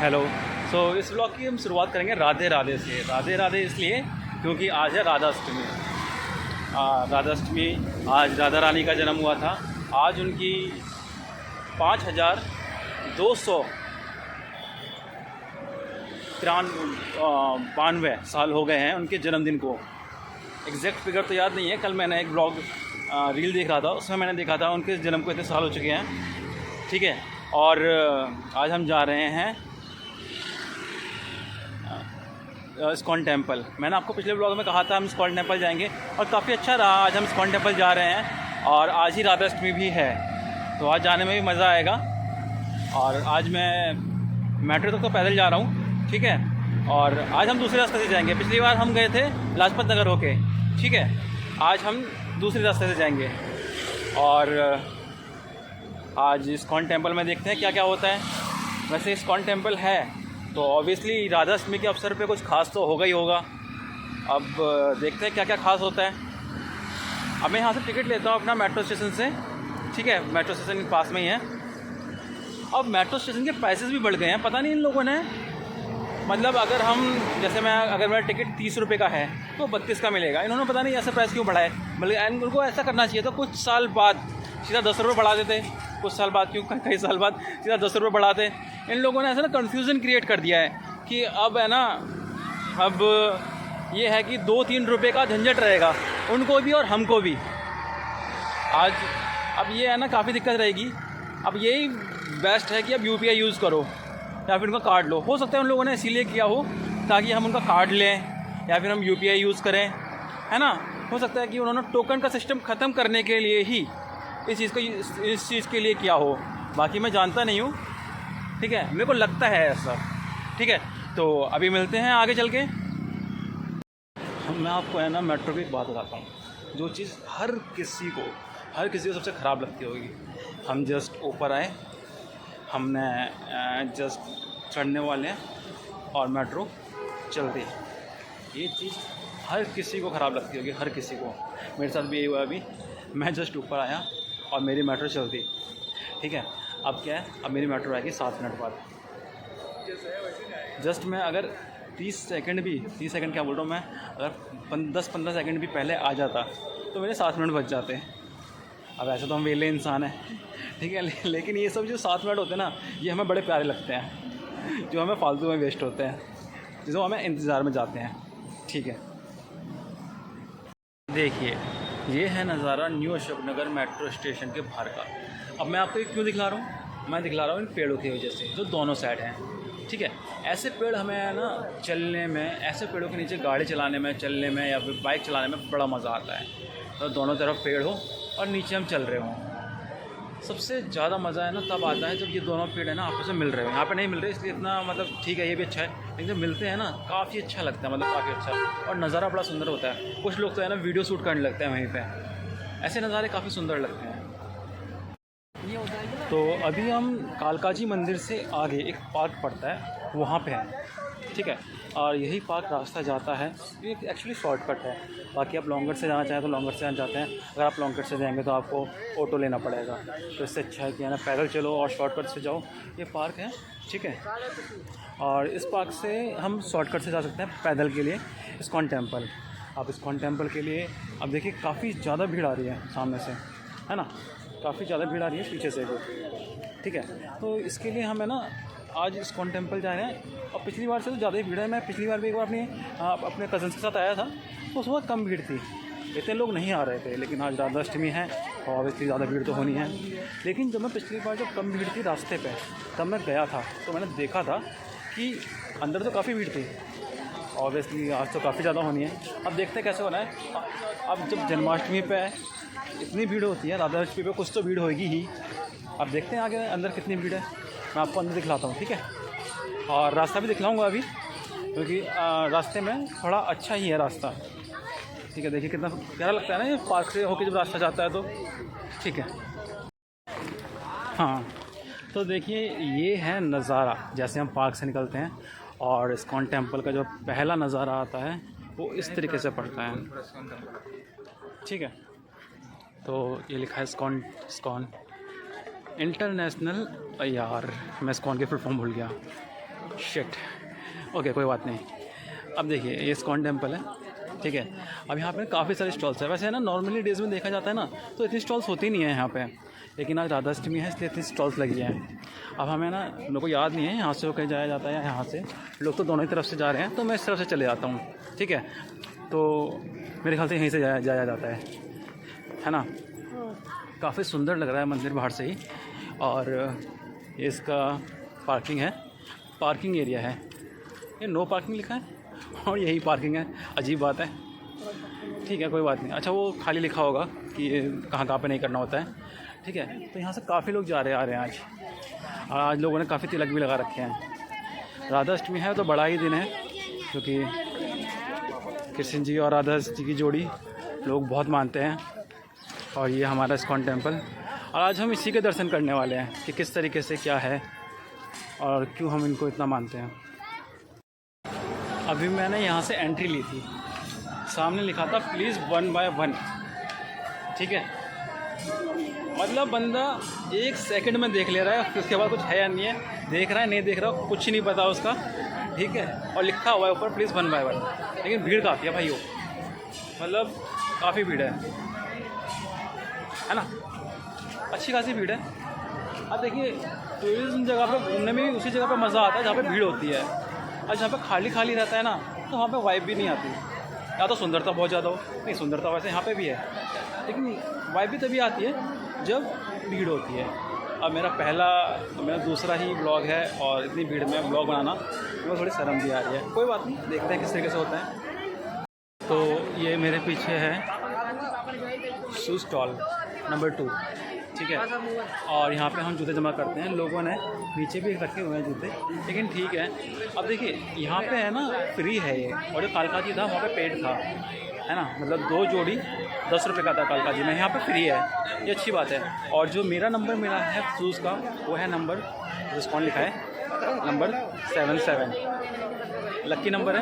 Hello. इस blog की हम शुरुआत करेंगे राधे राधे से। राधे राधे इसलिए क्योंकि आज है राधाष्टमी। राधाष्टमी आज राधा रानी का जन्म हुआ था। आज उनकी 5292 साल हो गए हैं उनके जन्मदिन को। एग्जैक्ट फिगर तो याद नहीं है। कल मैंने एक ब्लॉग रील देख रहा था, उसमें मैंने देखा था उनके जन्म को इतने साल हो चुके हैं। ठीक है, और आज हम जा रहे हैं इस्कॉन टेम्पल। मैंने आपको पिछले ब्लॉग में कहा था हम इस्कॉन टेम्पल जाएंगे और काफ़ी अच्छा रहा। आज हम इस्कॉन टेम्पल जा रहे हैं और आज ही राधाष्टमी भी है, तो आज जाने में भी मज़ा आएगा। और आज मैं मेट्रो तक तो पैदल जा रहा हूँ, ठीक है। और आज हम दूसरे रास्ते से जाएंगे। पिछली बार हम गए थे लाजपत नगर होके, ठीक है। आज हम दूसरे रास्ते से जाएंगे और आज इस्कॉन टेम्पल में देखते हैं क्या क्या होता है। वैसे इस्कॉन टेम्पल है तो ऑब्वियसली राधाष्टमी के अवसर पे कुछ खास तो होगा ही होगा। अब देखते हैं क्या क्या खास होता है। अब मैं यहाँ से टिकट लेता हूँ अपना मेट्रो स्टेशन से, ठीक है। मेट्रो स्टेशन के पास में ही है। अब मेट्रो स्टेशन के प्राइसेस भी बढ़ गए हैं, पता नहीं इन लोगों ने। मतलब अगर मेरा टिकट 30 रुपये का है तो 32 का मिलेगा। इन्होंने पता नहीं ऐसा प्राइस क्यों बढ़ाए। मतलब उनको ऐसा करना चाहिए था कुछ साल बाद सीधा 10 रुपये बढ़ा देते। कुछ साल बाद क्यों, कई साल बाद सीधा 10 रुपये बढ़ाते। इन लोगों ने ऐसा ना कन्फ्यूज़न क्रिएट कर दिया है कि अब है ना, अब ये है कि 2-3 रुपये का झंझट रहेगा उनको भी और हमको भी। आज अब ये है ना काफ़ी दिक्कत रहेगी। अब यही बेस्ट है कि अब UPI यूज़ करो या फिर उनका कार्ड लो। हो सकता है उन लोगों ने इसीलिए किया हो ताकि हम उनका कार्ड लें या फिर हम UPI यूज़ करें, है ना। हो सकता है कि उन्होंने टोकन का सिस्टम ख़त्म करने के लिए ही इस चीज़ के लिए किया हो। बाकी मैं जानता नहीं हूँ, ठीक है। मेरे को लगता है ऐसा, ठीक है। तो अभी मिलते हैं आगे चल के। मैं आपको है ना मेट्रो की एक बात बताता हूँ, जो चीज़ हर किसी को सबसे ख़राब लगती होगी। हम जस्ट ऊपर आए, हमने जस्ट चढ़ने वाले हैं और मेट्रो चल रही है। ये चीज़ हर किसी को ख़राब लगती होगी, हर किसी को। मेरे साथ भी यही हुआ। अभी मैं जस्ट ऊपर आया और मेरी मेट्रो चलती, ठीक है। अब क्या है, अब मेरी मेट्रो आएगी 7 मिनट बाद। जस्ट मैं अगर 30 सेकंड क्या बोल रहा हूँ मैं, अगर 10-15 सेकंड भी पहले आ जाता तो मेरे 7 मिनट बच जाते। अब ऐसे तो हम वेले इंसान हैं, ठीक है। लेकिन ये सब जो 7 मिनट होते हैं ना, ये हमें बड़े प्यारे लगते हैं, जो हमें फालतू में वेस्ट होते हैं, जो हमें इंतज़ार में जाते हैं, ठीक है। देखिए, ये है नज़ारा न्यू अशोकनगर मेट्रो स्टेशन के बाहर का। अब मैं आपको ये क्यों दिखला रहा हूँ, मैं दिखला रहा हूँ इन पेड़ों की वजह से, जो दोनों साइड हैं, ठीक है। ऐसे पेड़ हमें है ना चलने में, ऐसे पेड़ों के नीचे गाड़ी चलाने में, चलने में या फिर बाइक चलाने में बड़ा मज़ा आता है। तो दोनों तरफ पेड़ हो और नीचे हम चल रहे हों, सबसे ज़्यादा मज़ा है ना तब आता है जब ये दोनों पेड़ है ना आपस में मिल रहे हो। यहाँ पे नहीं मिल रहे इसलिए इतना, मतलब ठीक है ये भी अच्छा है, लेकिन जब मिलते हैं ना काफ़ी अच्छा लगता है, मतलब काफ़ी अच्छा। और नज़ारा बड़ा सुंदर होता है। कुछ लोग तो है ना वीडियो शूट करने लगते हैं वहीं पे। ऐसे नज़ारे काफ़ी सुंदर लगते हैं। तो अभी हम कालकाजी मंदिर से आगे एक पार्क पड़ता है, वहाँ पे हैं, ठीक है। और यही पार्क रास्ता जाता है, ये एक्चुअली शॉर्टकट है। बाकी आप लॉन्गकट से जाना चाहें तो लॉन्गकट से जाते हैं। अगर आप लॉन्गकट से जाएंगे तो आपको ऑटो लेना पड़ेगा, तो इससे अच्छा है कि है ना पैदल चलो और शॉर्टकट से जाओ। ये पार्क है, ठीक है। और इस पार्क से हम शॉर्टकट से जा सकते हैं पैदल के लिए इस्कॉन टेम्पल। आप इस्कॉन टेम्पल के लिए अब देखिए काफ़ी ज़्यादा भीड़ आ रही है सामने से, है ना, काफ़ी ज़्यादा भीड़ आ रही है पीछे से भी, ठीक है। तो इसके लिए हम है ना आज इस्कॉन टेम्पल जा रहे हैं। और पिछली बार से तो ज़्यादा ही भीड़ है। मैं पिछली बार भी एक बार अपने कज़न्स के साथ आया था, तो उस वक्त कम भीड़ थी, इतने लोग नहीं आ रहे थे। लेकिन आज राधाष्टमी है और ऑब्वियसली ज़्यादा भीड़ तो होनी है। लेकिन जब मैं पिछली बार जब कम भीड़ थी रास्ते पे, तब मैं गया था तो मैंने देखा था कि अंदर तो काफ़ी भीड़ थी। ऑब्वियसली आज तो काफ़ी ज़्यादा होनी है। अब देखते हैं कैसे होना है। अब जब जन्माष्टमी पे इतनी भीड़ होती है, राधाष्टमी पे कुछ तो भीड़ होगी ही। अब देखते हैं आगे अंदर कितनी भीड़ है, मैं आपको अंदर दिखलाता हूँ, ठीक है। और रास्ता भी दिखलाऊँगा अभी, क्योंकि रास्ते में थोड़ा अच्छा ही है रास्ता, ठीक है। देखिए कितना प्यारा लगता है ना ये पार्क से होके जब रास्ता जाता है तो, ठीक है। हाँ, तो देखिए ये है नज़ारा जैसे हम पार्क से निकलते हैं और इस्कॉन टेम्पल का जो पहला नज़ारा आता है वो इस तरीके से पड़ता है, ठीक है। तो ये लिखा है इस्कॉन इंटरनेशनल। यार मैं इस्कॉन के फुल फॉर्म भूल गया। शिट। ओके कोई बात नहीं। अब देखिए ये इस्कॉन टेम्पल है, ठीक है। अब यहाँ पे काफ़ी सारे स्टॉल्स है। वैसे है ना नॉर्मली डेज़ में देखा जाता है ना तो इतनी स्टॉल्स होती नहीं है यहाँ पे, लेकिन आज राधा अष्टमी है इसलिए इतनी स्टॉल्स लगी हैं। अब हमें ना मेरे को याद नहीं है यहाँ से होकर जाया जाता है, यहाँ से लोग तो दोनों ही तरफ से जा रहे हैं तो मैं इस तरफ से चले जाता हूँ, ठीक है। तो मेरे ख्याल से यहीं से जाया जाता है ना। काफ़ी सुंदर लग रहा है मंदिर बाहर से ही। और ये इसका पार्किंग है, पार्किंग एरिया है। ये नो पार्किंग लिखा है और यही पार्किंग है, अजीब बात है। ठीक है कोई बात नहीं। अच्छा वो खाली लिखा होगा कि कहाँ पे नहीं करना होता है, ठीक है। तो यहाँ से काफ़ी लोग आ रहे हैं आज, और आज लोगों ने काफ़ी तिलक भी लगा रखे हैं। राधा अष्टमी है तो बड़ा ही दिन है, क्योंकि कृष्ण जी और राधा जी की जोड़ी लोग बहुत मानते हैं। और ये हमारा इस्कॉन टेम्पल, और आज हम इसी के दर्शन करने वाले हैं कि किस तरीके से क्या है और क्यों हम इनको इतना मानते हैं। अभी मैंने यहाँ से एंट्री ली थी, सामने लिखा था प्लीज़ 1 by 1, ठीक है। मतलब बंदा 1 सेकंड में देख ले रहा है, उसके बाद कुछ है या नहीं है, देख रहा है नहीं देख रहा कुछ नहीं पता उसका, ठीक है। और लिखा हुआ है ऊपर प्लीज़ 1 by 1, लेकिन भीड़ काफ़ी है भाइयों, मतलब काफ़ी भीड़ है ना, अच्छी खासी भीड़ है। अब देखिए टूरिज्म जगह पर घूमने में भी उसी जगह पर मज़ा आता है जहाँ पे भीड़ होती है, और जहाँ पे खाली खाली रहता है ना तो वहाँ पे वाइब भी नहीं आती। या तो सुंदरता बहुत ज़्यादा हो, नहीं सुंदरता वैसे यहाँ पे भी है, लेकिन वाइब भी तभी आती है जब भीड़ होती है। अब मेरा दूसरा ही ब्लॉग है और इतनी भीड़ में ब्लॉग बनाना मुझे थोड़ी शर्म भी आ रही है। कोई बात नहीं, देखते हैं किस तरीके से होता है। तो ये मेरे पीछे है शू स्टॉल नंबर 2, ठीक है। और यहाँ पे हम जूते जमा करते हैं, लोगों ने नीचे भी रखे हुए हैं जूते, लेकिन ठीक है। अब देखिए यहाँ पे है ना फ्री है ये, और जो कालका जी था वहाँ पे पेड था, है ना, मतलब 2 जोड़ी 10 रुपये का था कालका जी में, यहाँ पे फ्री है, ये अच्छी बात है। और जो मेरा नंबर मिला है शूज़ का वो है नंबर, इस्कॉन लिखा है नंबर 77, लक्की नंबर है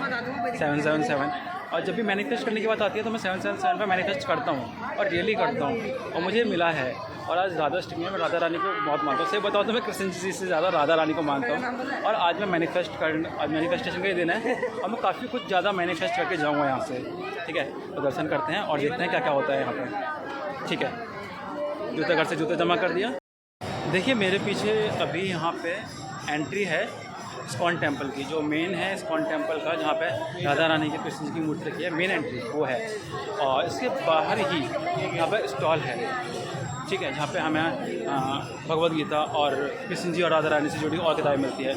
777। और जब भी मैनिफेस्ट करने की बात आती है तो मैं 777 पर मैनिफेस्ट करता हूँ, और रियली करता हूँ, और मुझे मिला है। और आज राधा अष्टमी में मैं राधा रानी को बहुत मानता हूँ, सही बताओ तो मैं कृष्ण जी से ज़्यादा राधा रानी को मानता हूँ। और आज मैं मैनिफेस्टेशन का ही दिन है, और मैं काफ़ी कुछ ज़्यादा मैनिफेस्ट करके जाऊँगा यहाँ से, ठीक है। तो दर्शन करते हैं और देखते हैं क्या क्या होता है यहाँ पर, ठीक है। जूते घर से जूते जमा कर दिया। देखिए मेरे पीछे अभी यहाँ पे एंट्री है इस्कॉन टेम्पल की, जो मेन है इस्कॉन टेम्पल का, जहाँ पे राधा रानी के कृष्ण जी की मूर्ति रखी है, मेन एंट्री वो है। और इसके बाहर ही यहाँ पे स्टॉल है, ठीक है, जहाँ पे हमें भगवद गीता और कृष्ण जी और राधा रानी से जुड़ी और किताबें मिलती है।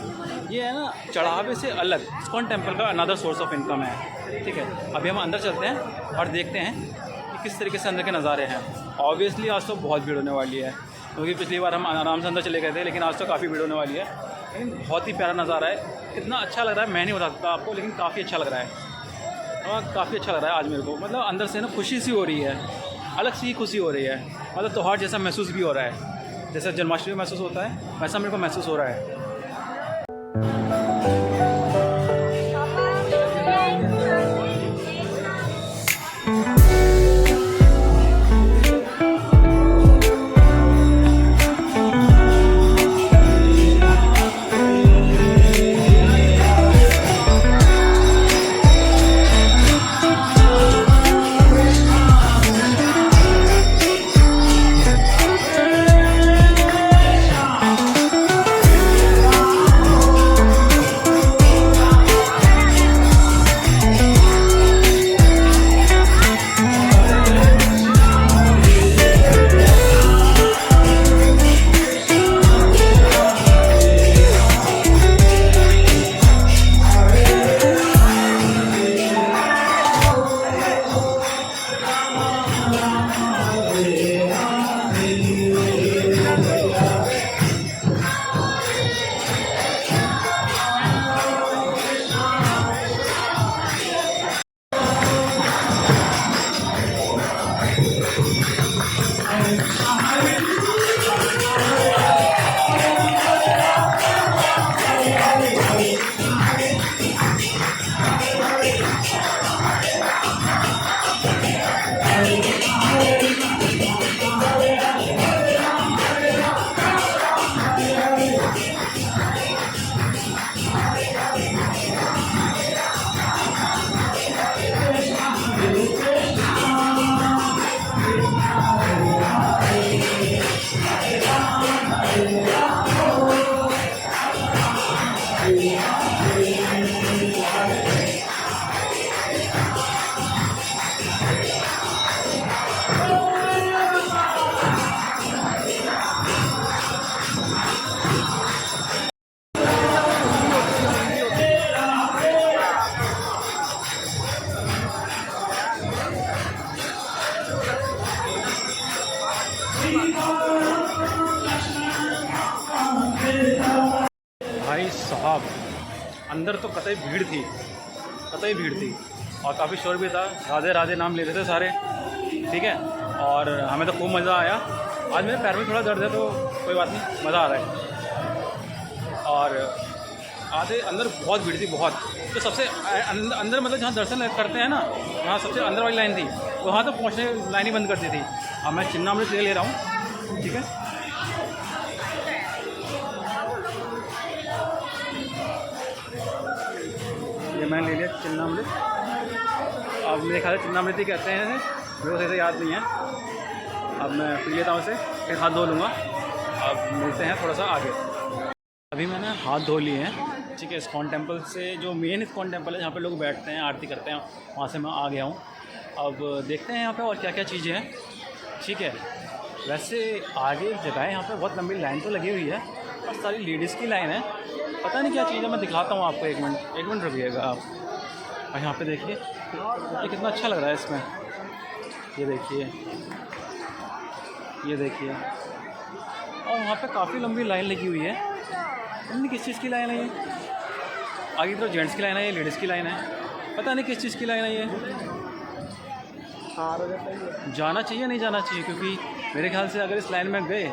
ये है ना चढ़ावे से अलग इस्कॉन टेम्पल का अनदर सोर्स ऑफ इनकम है, ठीक है। अभी हम अंदर चलते हैं और देखते हैं कि किस तरीके से अंदर के नज़ारे हैं। ऑब्वियसली आज तो बहुत भीड़ होने वाली है, क्योंकि पिछली बार हम आराम से अंदर चले गए थे, लेकिन आज तो काफ़ी भीड़ होने वाली है। लेकिन बहुत ही प्यारा नज़ारा है, इतना अच्छा लग रहा है मैं नहीं बता सकता आपको, लेकिन काफ़ी अच्छा लग रहा है, और काफ़ी अच्छा लग रहा है आज मेरे को। मतलब अंदर से ना खुशी सी हो रही है, अलग सी खुशी हो रही है, मतलब त्योहार जैसा महसूस भी हो रहा है, जैसे जन्माष्टमी महसूस होता है वैसा मेरे को महसूस हो रहा है। भाई साहब, अंदर तो कतई भीड़ थी, कतई भीड़ थी और काफ़ी शोर भी था। राधे राधे नाम ले रहे थे सारे, ठीक है। और हमें तो खूब मज़ा आया। आज मेरे पैर में थोड़ा दर्द है तो कोई बात नहीं, मज़ा आ रहा है। और आधे अंदर बहुत भीड़ थी, बहुत। तो सबसे अंदर मतलब जहाँ दर्शन करते हैं ना, वहाँ सबसे अंदर वाली लाइन थी, वहाँ तो पहुँचने लाइन ही बंद कर दी थी। अब मैं चिन्नामृत ले रहा हूँ, ठीक है। ये मैंने ले लिया चिन्नामृत। अब मेरे ख्याल से चिन्नामृत ही कहते हैं, मेरे को सही से याद नहीं है। अब मैं पी लेता हूँ इसे, फिर हाथ धो लूँगा। अब मिलते हैं थोड़ा सा आगे। अभी मैंने हाथ धो लिए हैं, ठीक है। इस्कॉन टेम्पल से, जो मेन इस्कॉन टेम्पल है जहाँ पे लोग बैठते हैं आरती करते हैं, वहाँ से मैं आ गया हूँ। अब देखते हैं यहाँ पे और क्या क्या चीज़ें हैं, ठीक है। वैसे आगे एक जगह है, यहाँ पे बहुत लंबी लाइन तो लगी हुई है और सारी लेडीज़ की लाइन है। पता नहीं क्या चीज़ है, मैं दिखाता हूँ आपको। एक मिनट रुकिएगा आप। और यहाँ पे देखिए ये कितना अच्छा लग रहा है इसमें। ये देखिए, ये देखिए। और वहाँ पे काफ़ी लंबी लाइन लगी हुई है। नहीं किस चीज़ की लाइन है ये? आगे तो जेंट्स की लाइन है, ये लेडीज़ की लाइन है। पता नहीं किस चीज़ की लाइन है ये। जाना चाहिए नहीं जाना चाहिए, क्योंकि मेरे ख्याल से अगर इस लाइन में गए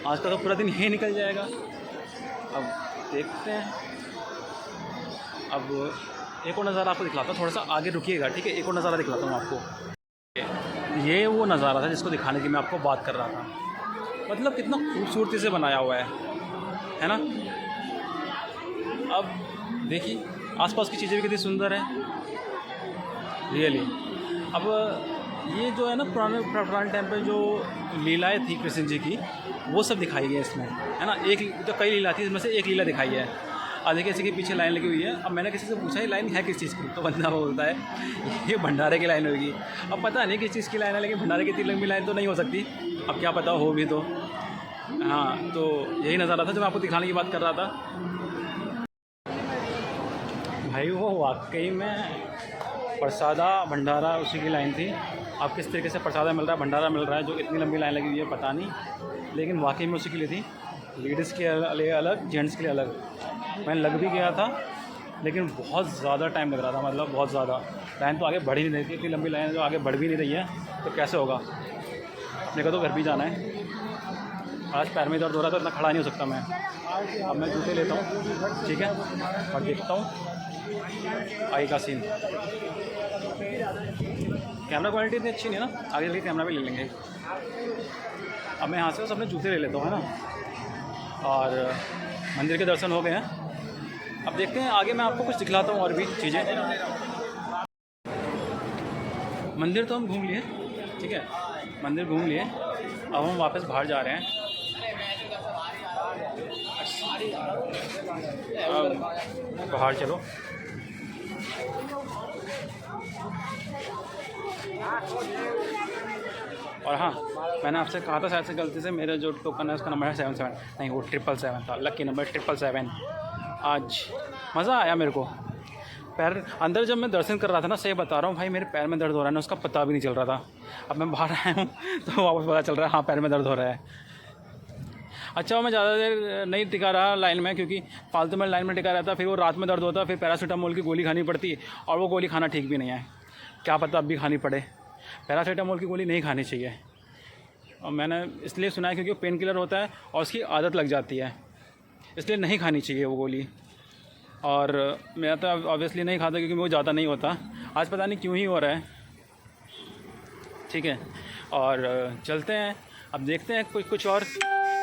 आज का तो पूरा दिन यही निकल जाएगा। अब देखते हैं। अब एक और नज़ारा आपको दिखलाता हूँ, थोड़ा सा आगे रुकिएगा, ठीक है। एक और नज़ारा दिखलाता हूँ आपको। ये वो नज़ारा था जिसको दिखाने की मैं आपको बात कर रहा था। मतलब कितना खूबसूरती से बनाया हुआ है ना। अब देखिए आसपास की चीज़ें भी कितनी सुंदर हैं, रियली। अब ये जो है ना, पुराने टाइम पे जो लीलाएँ थी कृष्ण जी की, वो सब दिखाई गई है इसमें, है ना। एक तो कई लीला थी, इसमें से एक लीला दिखाई है। आधे किसी के पीछे लाइन लगी हुई है। अब मैंने किसी से पूछा ये लाइन है किस चीज़ की, तो बंदा बोलता है ये भंडारे की लाइन होगी। अब पता नहीं किस चीज़ की लाइन है, लेकिन भंडारे की इतनी लंबी लाइन तो नहीं हो सकती। अब क्या पता हो भी तो। हाँ, तो यही नज़ारा था जो मैं आपको दिखाने की बात कर रहा था। भाई वो वाकई में प्रसादा भंडारा उसी की लाइन थी। अब किस तरीके से प्रसादा मिल रहा है, भंडारा मिल रहा है, जो इतनी लंबी लाइन लगी हुई है पता नहीं, लेकिन वाकई में उसी के लिए थी। लेडीज़ के लिए अलग, जेंट्स के लिए अलग। मैं लग भी गया था, लेकिन बहुत ज़्यादा टाइम लग रहा था, मतलब बहुत ज़्यादा। लाइन तो आगे बढ़ ही नहीं रही थी, इतनी लंबी लाइन जो आगे बढ़ भी नहीं रही है, तो कैसे होगा। मेरे को तो घर भी जाना है। आज पैर में दर्द हो रहा था, इतना खड़ा नहीं हो सकता मैं। अब मैं जूते लेता हूँ, ठीक है, और देखता हूँ आगे का सीन। कैमरा क्वालिटी इतनी अच्छी नहीं है ना, आगे चल के कैमरा भी ले लेंगे। अब मैं यहाँ से अपने जूते ले लेता हूँ, है ना। और मंदिर के दर्शन हो गए हैं। अब देखते हैं आगे, मैं आपको कुछ दिखलाता हूँ और भी चीज़ें। मंदिर तो हम घूम लिए, ठीक है, मंदिर घूम लिए। अब हम वापस बाहर जा रहे हैं। अब बाहर चलो। और हाँ, मैंने आपसे कहा था शायद से गलती से, मेरा जो टोकन है उसका नंबर है 77, नहीं वो 777 था, लकी नंबर 777। आज मज़ा आया मेरे को। पैर अंदर जब मैं दर्शन कर रहा था ना, सही बता रहा हूँ भाई, मेरे पैर में दर्द हो रहा है ना, उसका पता भी नहीं चल रहा था। अब मैं बाहर आया हूँ तो वापस पता चल रहा है हाँ पैर में दर्द हो रहा है। अच्छा, मैं ज़्यादा देर नहीं टिका रहा लाइन में, क्योंकि फालतू में लाइन में टिका रहता, फिर वो रात में दर्द होता, फिर पैरासीटामोल की गोली खानी पड़ती, और वो गोली खाना ठीक भी नहीं है। क्या पता अब भी खानी पड़े। पैरासीटामोल की गोली नहीं खानी चाहिए। और मैंने इसलिए सुना है क्योंकि वो पेन किलर होता है और उसकी आदत लग जाती है, इसलिए नहीं खानी चाहिए वो गोली। और मैं तो ऑब्वियसली नहीं खाता क्योंकि वो ज़्यादा नहीं होता। आज पता नहीं क्यों ही हो रहा है, ठीक है। और चलते हैं, अब देखते हैं कुछ और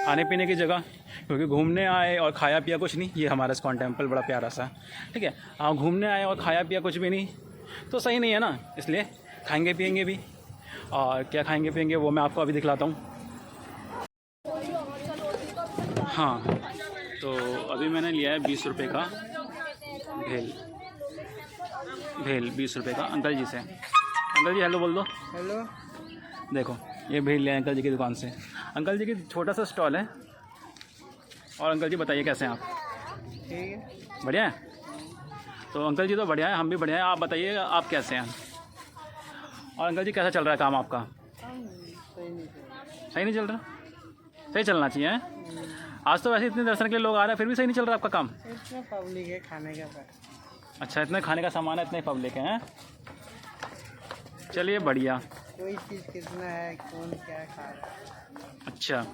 खाने पीने की जगह, क्योंकि घूमने आए और खाया पिया कुछ नहीं। ये हमारा इस्कॉन टेम्पल बड़ा प्यारा सा, ठीक है। हाँ, घूमने आए और खाया पिया कुछ भी नहीं तो सही नहीं है ना, इसलिए खाएंगे पिएंगे भी। और क्या खाएंगे पिएंगे वो मैं आपको अभी दिखलाता हूँ। हाँ, तो अभी मैंने लिया है 20 रुपये का भेल भेल 20 रुपये का अंकल जी से। अंकल जी हेलो बोल दो। हेलो। देखो ये भेल लिया अंकल जी की दुकान से। अंकल जी की छोटा सा स्टॉल है। और अंकल जी बताइए कैसे हैं आप? ठीक है। बढ़िया है। तो अंकल जी तो बढ़िया है, हम भी बढ़िया हैं। आप बताइए आप कैसे हैं? और अंकल जी कैसा चल रहा है काम आपका? सही नहीं चल रहा? सही चलना चाहिए है? आज तो वैसे इतने दर्शन के लिए लोग आ रहे हैं, फिर भी सही नहीं चल रहा आपका काम? इतना पब्लिक है खाने का पर। अच्छा, इतने खाने का सामान है, इतने पब्लिक हैं। चलिए बढ़िया। कोई चीज़ कितना है, कौन क्या खा रहा है। अच्छा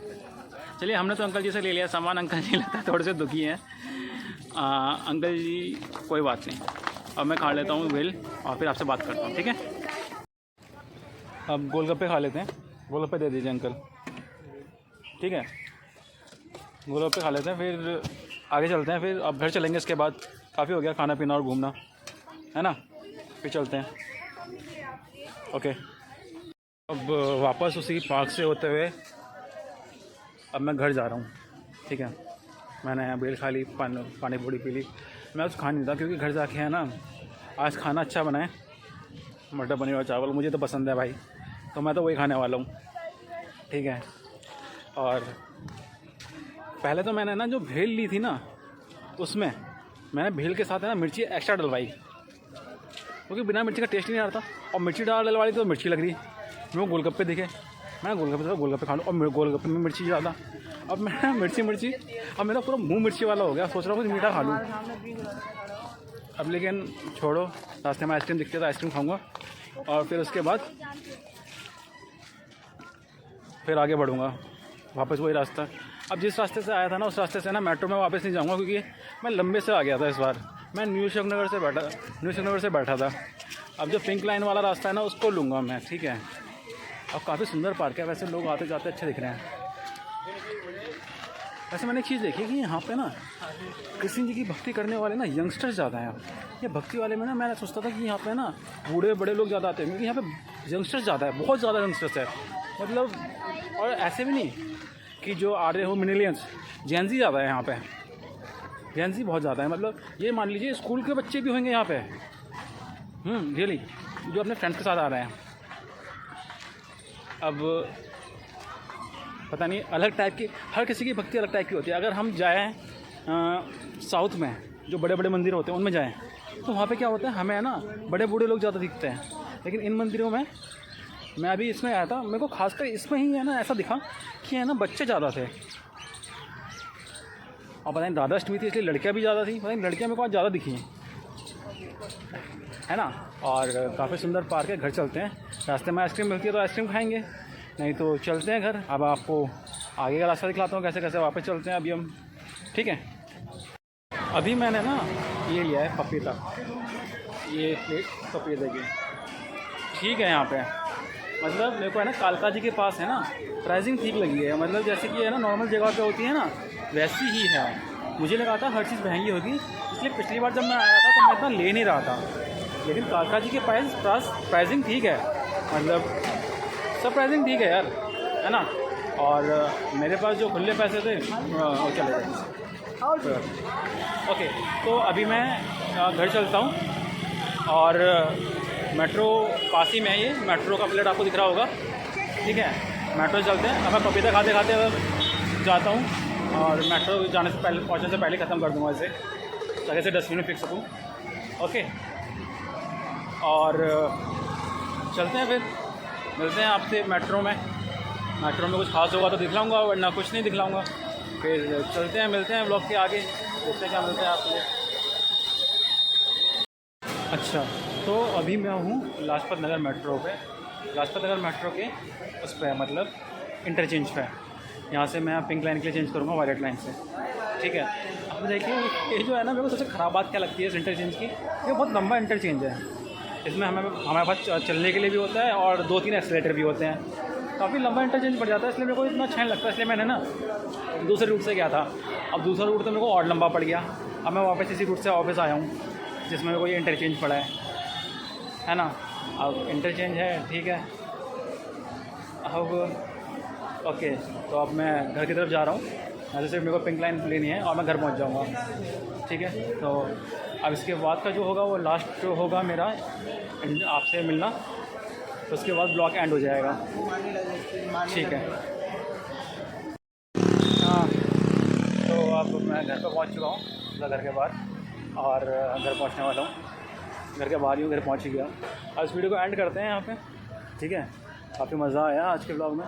चलिए, हमने तो अंकल जी से ले लिया सामान। अंकल जी लगता है थोड़े से दुखी हैं। अंकल जी कोई बात नहीं, अब मैं खा लेता हूँ भेल और फिर आपसे बात करता हूँ, ठीक है? अब गोलगप्पे खा लेते हैं। गोलगप्पे दे दीजिए अंकल, ठीक है? गोलगप्पे खा लेते हैं, फिर आगे चलते हैं। फिर अब घर चलेंगे, इसके बाद काफ़ी हो गया खाना पीना और घूमना, है ना? फिर चलते हैं। ओके। अब वापस उसी पार्क से होते हुए अब मैं घर जा रहा हूँ, ठीक है? मैंने भेल खा ली, पानी पूड़ी पी ली। मैं कुछ खा नहीं था क्योंकि घर जाके है ना, आज खाना अच्छा बना है, मटर पनीर और चावल मुझे तो पसंद है भाई, तो मैं तो वही खाने वाला हूँ, ठीक है? और पहले तो मैंने ना जो भेल ली थी ना, उसमें मैंने भेल के साथ है ना मिर्ची एक्स्ट्रा डलवाई, क्योंकि बिना मिर्ची का टेस्ट नहीं आ रहा था। और मिर्ची डलवाई तो मिर्ची लग रही। मैं गोलगप्पे दिखे, मैं गोलगप्पे खा लूँ, और गोलगप्पे में मिर्ची ज़्यादा। अब मैं मिर्ची अब मेरा पूरा मुँह मिर्ची वाला हो गया। सोच रहा हूँ कुछ मीठा खा लूँ अब, लेकिन छोड़ो। रास्ते में आइसक्रीम दिखती है तो आइसक्रीम खाऊँगा, और फिर उसके बाद फिर आगे बढ़ूँगा वापस वही रास्ता। अब जिस रास्ते से आया था ना, उस रास्ते से ना मेट्रो में वापस नहीं जाऊँगा, क्योंकि मैं लंबे से आ गया था इस बार। मैं न्यू अशोकनगर से बैठा था। अब जो पिंक लाइन वाला रास्ता है ना, उसको लूँगा मैं, ठीक है? अब काफ़ी सुंदर पार्क है, वैसे लोग आते जाते अच्छे दिख रहे हैं। वैसे मैंने एक चीज़ देखी कि यहाँ पे ना कृष्ण जी की भक्ति करने वाले ना यंगस्टर्स ज़्यादा हैं। ये भक्ति वाले में ना मैंने सोचता था कि यहाँ पे ना बूढ़े बड़े लोग ज़्यादा आते हैं, क्योंकि यहाँ पे यंगस्टर्स ज़्यादा है, बहुत ज़्यादा यंगस्टर्स है मतलब। और ऐसे भी नहीं कि जो आ रहे हो मिलेनियल्स, जेनजी ज़्यादा है यहाँ पे। जेनजी बहुत ज़्यादा है, मतलब ये मान लीजिए स्कूल के बच्चे भी होंगे यहाँ पे, रियली, जो अपने फ्रेंड्स के साथ आ रहे हैं। अब पता नहीं, अलग टाइप की, हर किसी की भक्ति अलग टाइप की होती है। अगर हम जाएँ साउथ में, जो बड़े बड़े मंदिर होते हैं उनमें जाएँ, तो वहाँ पे क्या होता है, हमें है ना बड़े बूढ़े लोग ज़्यादा दिखते हैं। लेकिन इन मंदिरों में, मैं अभी इसमें आया था, मेरे को खासकर इसमें ही है ना ऐसा दिखा कि है ना बच्चे ज़्यादा थे। और पता नहीं राधा अष्टमी थी इसलिए लड़कियाँ भी ज़्यादा थी, पता नहीं लड़कियाँ मेरे को आज ज़्यादा दिखी हैं, है ना? और काफ़ी सुंदर पार्क है। घर चलते हैं, रास्ते में आइसक्रीम मिलती है तो आइसक्रीम खाएंगे, नहीं तो चलते हैं घर। अब आपको आगे का रास्ता दिखलाता हूँ कैसे कैसे वापस चलते हैं अभी हम, ठीक है? अभी मैंने ना ये लिया है पपीता, ये प्लेट पपीते की, ठीक है? यहाँ पे मतलब मेरे को है ना कालका जी के पास है ना, प्राइसिंग ठीक लगी है। मतलब जैसे कि है ना नॉर्मल जगह पे होती है ना, वैसी ही है। मुझे लगा था हर चीज़ महंगी होगी, इसलिए पिछली बार जब मैं आया था तो मैं इतना ले नहीं रहा था। लेकिन कालका जी के पास प्राइसिंग ठीक है, मतलब सब प्राइसिंग ठीक है यार, है ना? और मेरे पास जो खुले पैसे थे वो चले गए। ओके, तो अभी मैं घर चलता हूँ, और मेट्रो पास ही में है। ये मेट्रो का प्लेट आपको दिख रहा होगा, ठीक है? मेट्रो चलते हैं। अब मैं पपीता खाते खाते जाता हूँ, और मेट्रो जाने से पहले, पहुँचने से पहले ख़त्म कर दूँगा इसे, ताकि इसे डस्टबिन में फेंक सकूँ। ओके, और चलते हैं, फिर मिलते हैं आपसे मेट्रो में। मेट्रो में कुछ खास होगा तो दिखलाऊँगा, वरना कुछ नहीं दिखलाऊँगा। फिर चलते हैं, मिलते हैं ब्लॉग के आगे, देखते हैं क्या मिलते हैं आपके लिए। अच्छा, तो अभी मैं हूँ लाजपत नगर मेट्रो पे, लाजपत नगर मेट्रो के उस पर, मतलब इंटरचेंज पे। यहाँ से मैं पिंक लाइन के लिए चेंज करूँगा वायलेट लाइन से, ठीक है? अब देखिए ये जो है ना, मेरे को सबसे ख़राब बात क्या लगती है इस इंटरचेंज की, ये बहुत लंबा इंटरचेंज है। इसमें हमारे पास चलने के लिए भी होता है और 2-3 एक्सीलेटर भी होते हैं। काफ़ी लंबा इंटरचेंज पड़ जाता है, इसलिए मेरे को इतना अच्छा नहीं लगता। इसलिए मैंने ना दूसरे रूट से गया था। अब दूसरा रूट तो मेरे को और लंबा पड़ गया। अब मैं वापस इसी रूट से ऑफिस आया हूँ, जिसमें मेरे को ये इंटरचेंज पड़ा है ना? अब इंटरचेंज है, ठीक है? अब ओके, तो अब मैं घर की तरफ जा रहा हूँ। यहाँ से सिर्फ मेरे को पिंक लाइन लेनी है और मैं घर पहुँच जाऊँगा, ठीक है? तो अब इसके बाद का जो होगा वो लास्ट होगा मेरा आपसे मिलना, तो उसके बाद ब्लॉग एंड हो जाएगा। ठीक है। हाँ, तो अब मैं घर पर पहुंच चुका हूँ, मतलब घर के बाहर, और घर पहुंचने वाला हूँ। घर के बाहर ही हूँ, घर पहुंच ही गया। अब इस वीडियो को एंड करते हैं यहाँ पे। ठीक है, काफ़ी मज़ा आया आज के ब्लॉग में।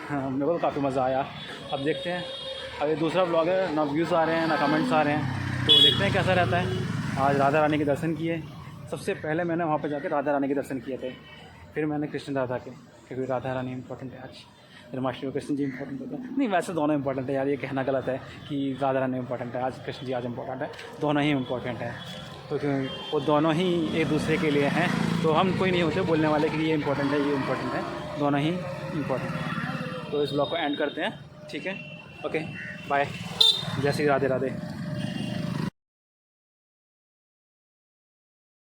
हाँ, मेरे को तो काफ़ी मज़ा आया। अब देखते हैं, अब ये दूसरा ब्लॉग है, ना व्यूज़ आ रहे हैं ना कमेंट्स आ रहे हैं, तो देखते हैं कैसा रहता है। आज राधा रानी के दर्शन किए। सबसे पहले मैंने वहाँ पे जाकर राधा रानी के दर्शन किए थे, फिर मैंने कृष्ण राधा के, क्योंकि राधा रानी इंपॉर्टेंट है। आज जन्माष्टमी में कृष्ण जी इंपॉर्टेंट होता है। नहीं, वैसे दोनों इंपॉर्टेंट है यार, ये कहना गलत है कि राधा रानी इंपॉर्टेंट है, आज कृष्ण जी आज इंपॉर्टेंट है। दोनों ही इंपॉर्टेंट है, तो वो दोनों ही एक दूसरे के लिए हैं। तो हम कोई नहीं होते बोलने वाले कि ये इंपॉर्टेंट है ये इंपॉर्टेंट है, दोनों ही इंपॉर्टेंट है। तो इस ब्लॉग को एंड करते हैं। ठीक है, ओके, बाय। जय श्री राधे राधे।